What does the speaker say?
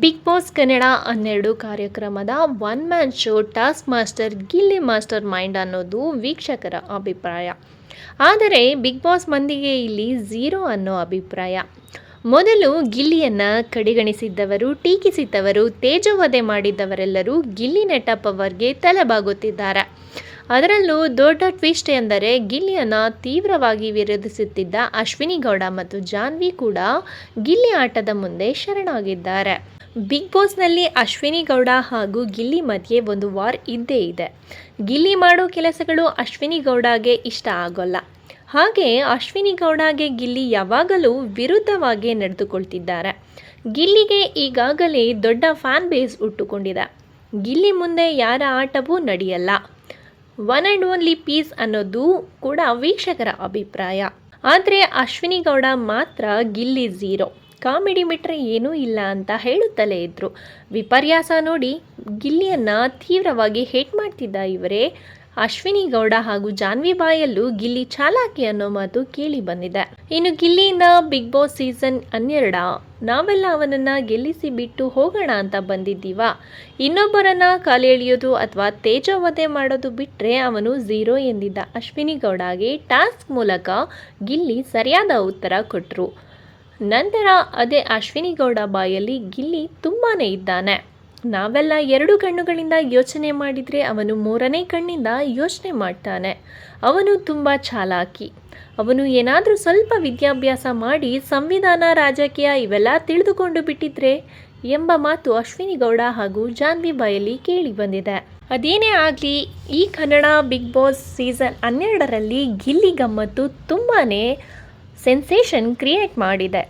Big boss Kannada 12 ಕಾರ್ಯಕ್ರಮದ one man show task master Gilli master mind ಅನ್ನೋದು ವೀಕ್ಷಕರ ಅಭಿಪ್ರಾಯ. ಆದರೆ ಬಿಗ್ ಬಾಸ್ ಮಂದಿಗೆ ಇಲ್ಲಿ ಝೀರೋ ಅನ್ನೋ ಅಭಿಪ್ರಾಯ. ಮೊದಲು ಗಿಲ್ಲಿಯನ್ನು ಕಡೆಗಣಿಸಿದ್ದವರು, ಟೀಕಿಸಿದ್ದವರು, ತೇಜೋವಧೆ ಮಾಡಿದ್ದವರೆಲ್ಲರೂ ಗಿಲ್ಲಿ ನಟ ಪವರ್ಗೆ ತಲೆಬಾಗುತ್ತಿದ್ದಾರೆ. ಅದರಲ್ಲೂ ದೊಡ್ಡ ಟ್ವಿಸ್ಟ್ ಎಂದರೆ ಗಿಲ್ಲಿಯನ್ನು ತೀವ್ರವಾಗಿ ವಿರೋಧಿಸುತ್ತಿದ್ದ ಅಶ್ವಿನಿ ಗೌಡ ಮತ್ತು ಜಾನ್ವಿ ಕೂಡ ಗಿಲ್ಲಿ ಆಟದ ಮುಂದೆ ಶರಣಾಗಿದ್ದಾರೆ. ಬಿಗ್ ಬಾಸ್ನಲ್ಲಿ ಅಶ್ವಿನಿ ಗೌಡ ಹಾಗೂ ಗಿಲ್ಲಿ ಮಧ್ಯೆ ಒಂದು ವಾರ್ ಇದ್ದೇ ಇದೆ. ಗಿಲ್ಲಿ ಮಾಡೋ ಕೆಲಸಗಳು ಅಶ್ವಿನಿ ಗೌಡಗೆ ಇಷ್ಟ ಆಗೋಲ್ಲ. ಹಾಗೆ ಅಶ್ವಿನಿ ಗೌಡಗೆ ಗಿಲ್ಲಿ ಯಾವಾಗಲೂ ವಿರುದ್ಧವಾಗಿ ನಡೆದುಕೊಳ್ತಿದ್ದಾರೆ. ಗಿಲ್ಲಿಗೆ ಈಗಾಗಲೇ ದೊಡ್ಡ ಫ್ಯಾನ್ ಬೇಸ್ ಹುಟ್ಟುಕೊಂಡಿದೆ. ಗಿಲ್ಲಿ ಮುಂದೆ ಯಾರ ಆಟವೂ ನಡೆಯಲ್ಲ. ಒನ್ ಆ್ಯಂಡ್ ಓನ್ಲಿ ಪೀಸ್ ಅನ್ನೋದು ಕೂಡ ವೀಕ್ಷಕರ ಅಭಿಪ್ರಾಯ. ಆದರೆ ಅಶ್ವಿನಿ ಗೌಡ ಮಾತ್ರ ಗಿಲ್ಲಿ ಝೀರೋ, ಕಾಮಿಡಿ ಬಿಟ್ಟರೆ ಏನೂ ಇಲ್ಲ ಅಂತ ಹೇಳುತ್ತಲೇ ಇದ್ದರು. ವಿಪರ್ಯಾಸ ನೋಡಿ ಗಿಲ್ಲಿಯನ್ನು ತೀವ್ರವಾಗಿ ಹೇಟ್ ಮಾಡ್ತಿದ್ದ ಇವರೇ ಅಶ್ವಿನಿ ಗೌಡ ಹಾಗೂ ಜಾನ್ವಿ ಬಾಯಲ್ಲೂ ಗಿಲ್ಲಿ ಚಾಲಾಕಿ ಅನ್ನೋ ಮಾತು ಕೇಳಿ ಬಂದಿದೆ. ಇನ್ನು ಗಿಲ್ಲಿಯಿಂದ ಬಿಗ್ ಬಾಸ್ ಸೀಸನ್ 12 ನಾವೆಲ್ಲ ಅವನನ್ನು ಗೆಲ್ಲಿಸಿ ಬಿಟ್ಟು ಹೋಗೋಣ ಅಂತ ಬಂದಿದ್ದೀವ. ಇನ್ನೊಬ್ಬರನ್ನ ಕಾಲೆಳೆಯೋದು ಅಥವಾ ತೇಜೋವಧೆ ಮಾಡೋದು ಬಿಟ್ಟರೆ ಅವನು ಝೀರೋ ಎಂದಿದ್ದ ಅಶ್ವಿನಿ ಗೌಡಗೆ ಟಾಸ್ಕ್ ಮೂಲಕ ಗಿಲ್ಲಿ ಸರಿಯಾದ ಉತ್ತರ ಕೊಟ್ಟರು. ನಂತರ ಅದೇ ಅಶ್ವಿನಿ ಗೌಡ ಬಾಯಲ್ಲಿ ಗಿಲ್ಲಿ ತುಂಬಾ ಇದ್ದಾನೆ. ನಾವೆಲ್ಲ 2 ಕಣ್ಣುಗಳಿಂದ ಯೋಚನೆ ಮಾಡಿದರೆ ಅವನು 3ನೇ ಕಣ್ಣಿಂದ ಯೋಚನೆ ಮಾಡ್ತಾನೆ. ಅವನು ತುಂಬ ಚಾಲಾಕಿ. ಅವನು ಏನಾದರೂ ಸ್ವಲ್ಪ ವಿದ್ಯಾಭ್ಯಾಸ ಮಾಡಿ ಸಂವಿಧಾನ, ರಾಜಕೀಯ ಇವೆಲ್ಲ ತಿಳಿದುಕೊಂಡು ಬಿಟ್ಟಿದ್ರೆ ಎಂಬ ಮಾತು ಅಶ್ವಿನಿ ಗೌಡ ಹಾಗೂ ಜಾನ್ವಿ ಬಾಯಲ್ಲಿ ಕೇಳಿ ಬಂದಿದೆ. ಅದೇನೇ ಆಗಲಿ, ಈ ಕನ್ನಡ ಬಿಗ್ ಬಾಸ್ ಸೀಸನ್ 12ರಲ್ಲಿ ಗಿಲ್ಲಿ ಗಮ್ಮತ್ತು ತುಂಬಾ ಸೆನ್ಸೇಷನ್ ಕ್ರಿಯೇಟ್ ಮಾಡಿದೆ.